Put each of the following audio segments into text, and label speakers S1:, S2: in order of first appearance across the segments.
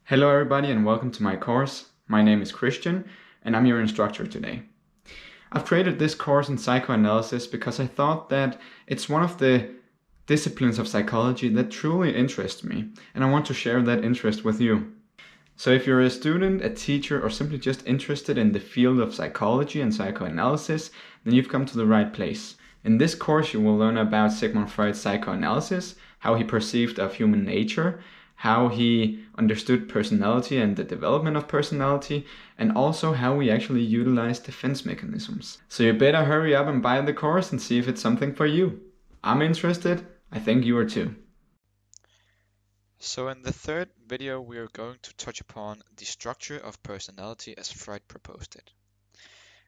S1: Hello, everybody, and welcome to my course. My name is Christian, and I'm your instructor today. I've created this course in psychoanalysis because I thought that it's one of the disciplines of psychology that truly interests me, and I want to share that interest with you. So, if you're a student, a teacher, or simply just interested in the field of psychology and psychoanalysis, then you've come to the right place. In this course, you will learn about Sigmund Freud's psychoanalysis, how he perceived of human nature, how he understood personality and the development of personality, and also how we actually utilize defense mechanisms. So you better hurry up and buy the course and see if it's something for you. I'm interested. I think you are too.
S2: So in the third video, we are going to touch upon the structure of personality as Freud proposed it.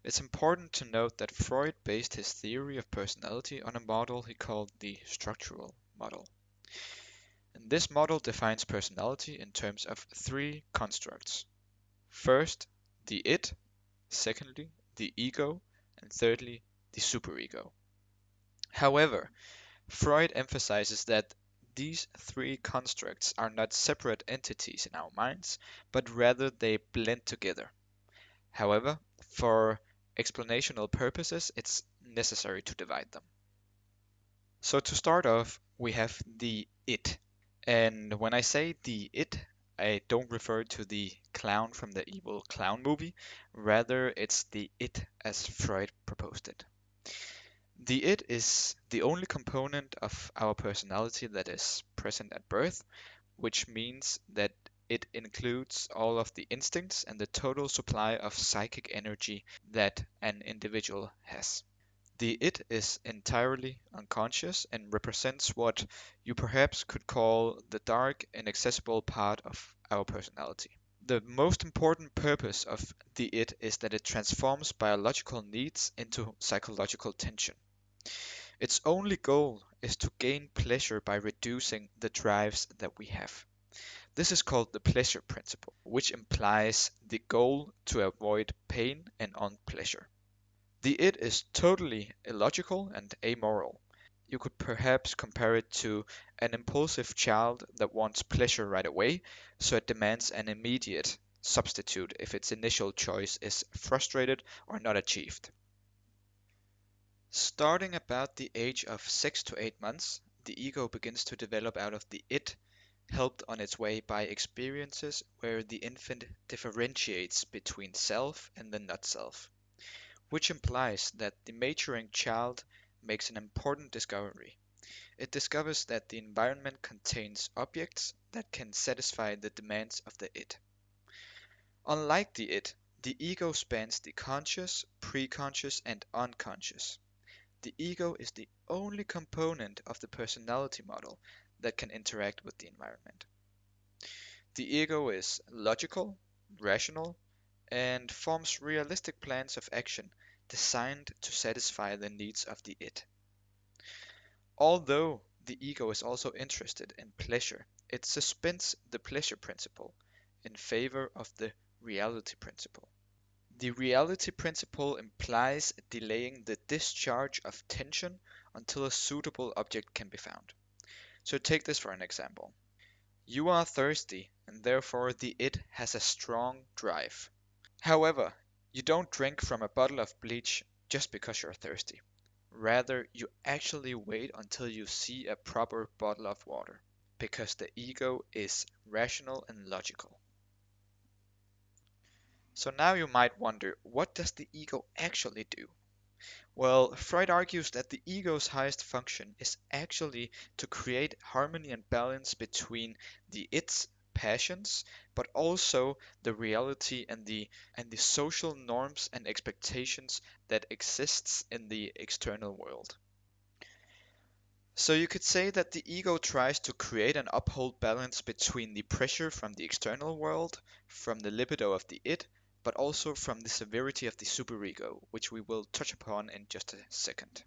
S2: It's important to note that Freud based his theory of personality on a model he called the structural model. And this model defines personality in terms of three constructs. First, the id, secondly, the ego, and thirdly, the superego. However, Freud emphasizes that these three constructs are not separate entities in our minds, but rather they blend together. However, for explanational purposes, it's necessary to divide them. So to start off, we have the it. And when I say the it, I don't refer to the clown from the evil clown movie, rather it's the it as Freud proposed it. The id is the only component of our personality that is present at birth, which means that it includes all of the instincts and the total supply of psychic energy that an individual has. The id is entirely unconscious and represents what you perhaps could call the dark, inaccessible part of our personality. The most important purpose of the id is that it transforms biological needs into psychological tension. Its only goal is to gain pleasure by reducing the drives that we have. This is called the pleasure principle, which implies the goal to avoid pain and unpleasure. The id is totally illogical and amoral. You could perhaps compare it to an impulsive child that wants pleasure right away, so it demands an immediate substitute if its initial choice is frustrated or not achieved. Starting about the age of 6 to 8 months, the ego begins to develop out of the id, helped on its way by experiences where the infant differentiates between self and the not self, which implies that the maturing child makes an important discovery. It discovers that the environment contains objects that can satisfy the demands of the id. Unlike the id, the ego spans the conscious, preconscious, and unconscious. The ego is the only component of the personality model that can interact with the environment. The ego is logical, rational, and forms realistic plans of action designed to satisfy the needs of the id. Although the ego is also interested in pleasure, it suspends the pleasure principle in favor of the reality principle. The reality principle implies delaying the discharge of tension until a suitable object can be found. So take this for an example. You are thirsty, and therefore the id has a strong drive. However, you don't drink from a bottle of bleach just because you're thirsty. Rather, you actually wait until you see a proper bottle of water, because the ego is rational and logical. So now you might wonder, what does the ego actually do? Well, Freud argues that the ego's highest function is actually to create harmony and balance between its passions, but also the reality and the social norms and expectations that exists in the external world. So you could say that the ego tries to create and uphold balance between the pressure from the external world, from the libido of the id, but also from the severity of the superego, which we will touch upon in just a second.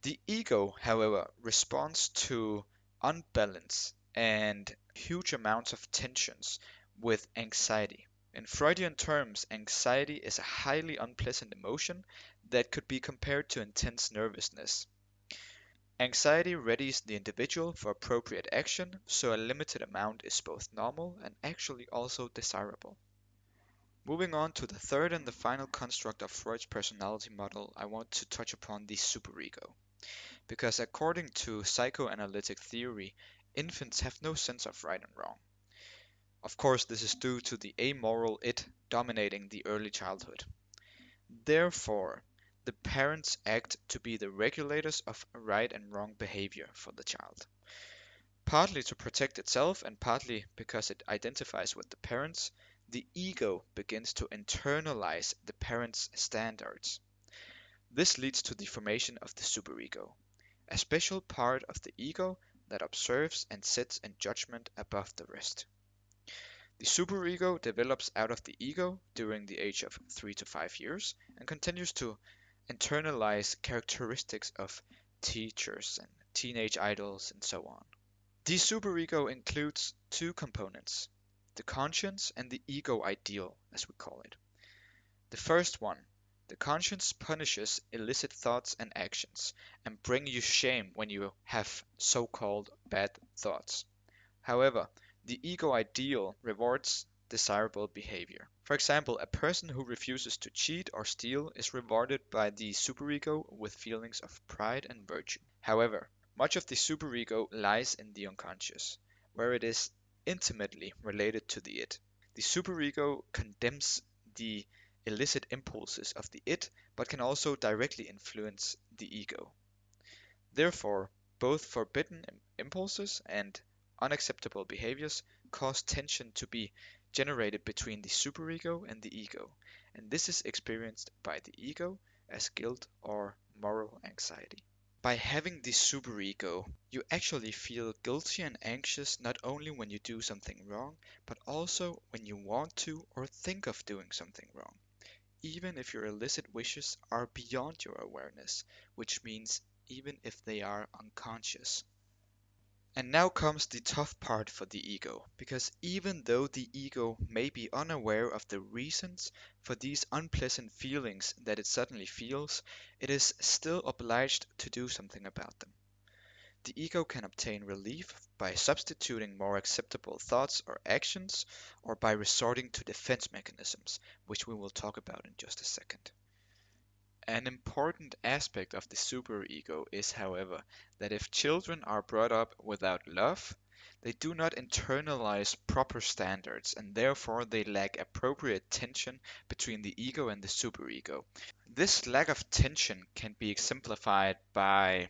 S2: The ego, however, responds to unbalance and huge amounts of tensions with anxiety. In Freudian terms, anxiety is a highly unpleasant emotion that could be compared to intense nervousness. Anxiety readies the individual for appropriate action, so a limited amount is both normal and actually also desirable. Moving on to the third and the final construct of Freud's personality model, I want to touch upon the superego. Because according to psychoanalytic theory, infants have no sense of right and wrong. Of course, this is due to the amoral it dominating the early childhood. Therefore, the parents act to be the regulators of right and wrong behavior for the child. Partly to protect itself and partly because it identifies with the parents, the ego begins to internalize the parents' standards. This leads to the formation of the superego, a special part of the ego that observes and sits in judgment above the rest. The superego develops out of the ego during the age of 3 to 5 years and continues to internalize characteristics of teachers and teenage idols and so on. The superego includes two components, the conscience and the ego ideal, as we call it. The first one, the conscience punishes illicit thoughts and actions and bring you shame when you have so-called bad thoughts. However, the ego ideal rewards desirable behavior. For example, a person who refuses to cheat or steal is rewarded by the superego with feelings of pride and virtue. However, much of the superego lies in the unconscious, where it is intimately related to the id. The superego condemns the illicit impulses of the id, but can also directly influence the ego. Therefore, both forbidden impulses and unacceptable behaviors cause tension to be generated between the superego and the ego, and this is experienced by the ego as guilt or moral anxiety. By having the superego, you actually feel guilty and anxious not only when you do something wrong, but also when you want to or think of doing something wrong, even if your illicit wishes are beyond your awareness, which means even if they are unconscious. And now comes the tough part for the ego, because even though the ego may be unaware of the reasons for these unpleasant feelings that it suddenly feels, it is still obliged to do something about them. The ego can obtain relief by substituting more acceptable thoughts or actions, or by resorting to defense mechanisms, which we will talk about in just a second. An important aspect of the superego is, however, that if children are brought up without love, they do not internalize proper standards and therefore they lack appropriate tension between the ego and the superego. This lack of tension can be exemplified by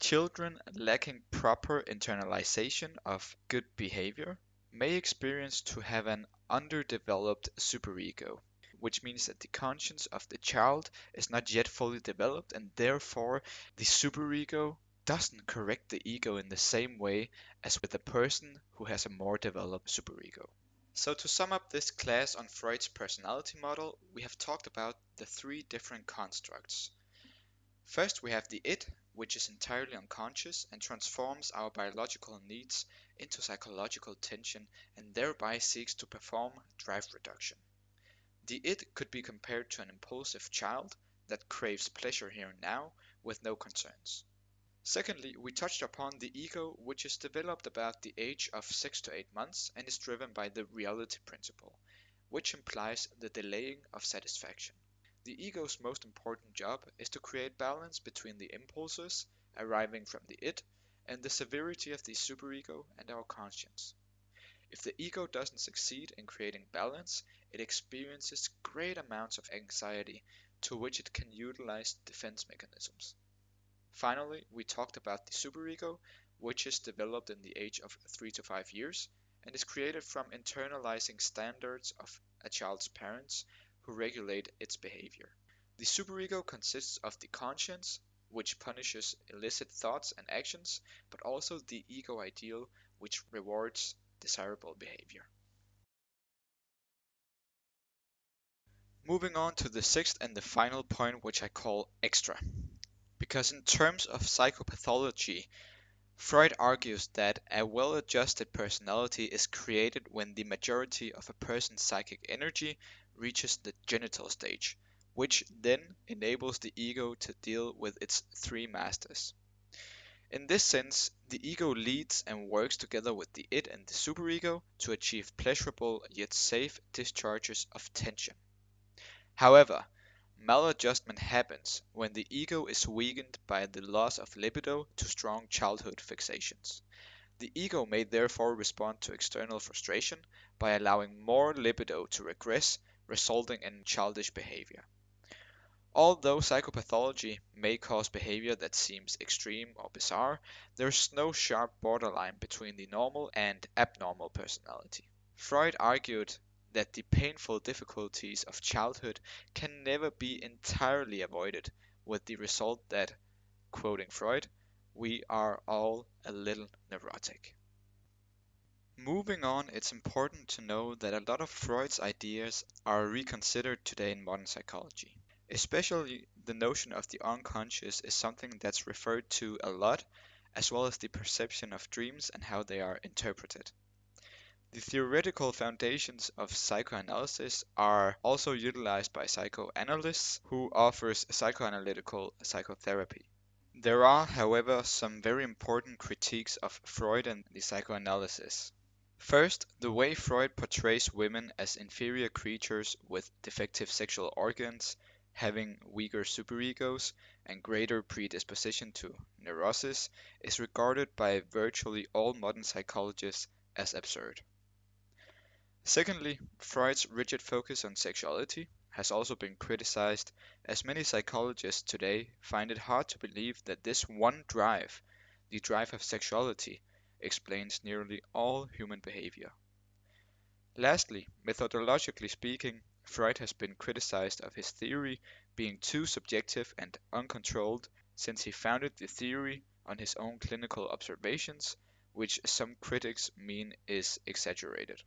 S2: children lacking proper internalization of good behavior may experience to have an underdeveloped superego, which means that the conscience of the child is not yet fully developed and therefore the superego doesn't correct the ego in the same way as with a person who has a more developed superego. So to sum up this class on Freud's personality model, we have talked about the three different constructs. First, we have the id, which is entirely unconscious and transforms our biological needs into psychological tension and thereby seeks to perform drive reduction. The id could be compared to an impulsive child that craves pleasure here and now with no concerns. Secondly, we touched upon the ego, which is developed about the age of 6 to 8 months and is driven by the reality principle, which implies the delaying of satisfaction. The ego's most important job is to create balance between the impulses arriving from the id and the severity of the superego and our conscience. If the ego doesn't succeed in creating balance, it experiences great amounts of anxiety to which it can utilize defense mechanisms. Finally, we talked about the superego, which is developed in the age of 3 to 5 years and is created from internalizing standards of a child's parents who regulate its behavior. The superego consists of the conscience, which punishes illicit thoughts and actions, but also the ego ideal, which rewards desirable behavior. Moving on to the sixth and the final point, which I call extra. Because in terms of psychopathology, Freud argues that a well-adjusted personality is created when the majority of a person's psychic energy reaches the genital stage, which then enables the ego to deal with its three masters. In this sense, the ego leads and works together with the id and the superego to achieve pleasurable yet safe discharges of tension. However, maladjustment happens when the ego is weakened by the loss of libido to strong childhood fixations. The ego may therefore respond to external frustration by allowing more libido to regress, resulting in childish behavior. Although psychopathology may cause behavior that seems extreme or bizarre, there is no sharp borderline between the normal and abnormal personality. Freud argued that the painful difficulties of childhood can never be entirely avoided, with the result that, quoting Freud, we are all a little neurotic. Moving on, it's important to know that a lot of Freud's ideas are reconsidered today in modern psychology. Especially the notion of the unconscious is something that's referred to a lot, as well as the perception of dreams and how they are interpreted. The theoretical foundations of psychoanalysis are also utilized by psychoanalysts who offers psychoanalytical psychotherapy. There are, however, some very important critiques of Freud and the psychoanalysis. First, the way Freud portrays women as inferior creatures with defective sexual organs, having weaker superegos, and greater predisposition to neurosis is regarded by virtually all modern psychologists as absurd. Secondly, Freud's rigid focus on sexuality has also been criticized, as many psychologists today find it hard to believe that this one drive, the drive of sexuality, explains nearly all human behavior. Lastly, methodologically speaking, Freud has been criticized of his theory being too subjective and uncontrolled, since he founded the theory on his own clinical observations, which some critics mean is exaggerated.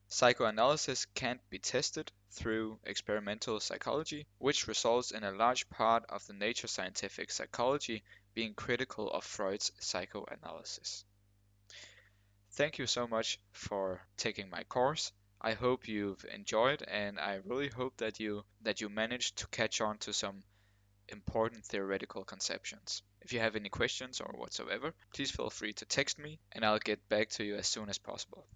S2: Psychoanalysis can't be tested through experimental psychology, which results in a large part of the nature scientific psychology being critical of Freud's psychoanalysis. Thank you so much for taking my course. I hope you've enjoyed, and I really hope that you managed to catch on to some important theoretical conceptions. If you have any questions or whatsoever, please feel free to text me and I'll get back to you as soon as possible.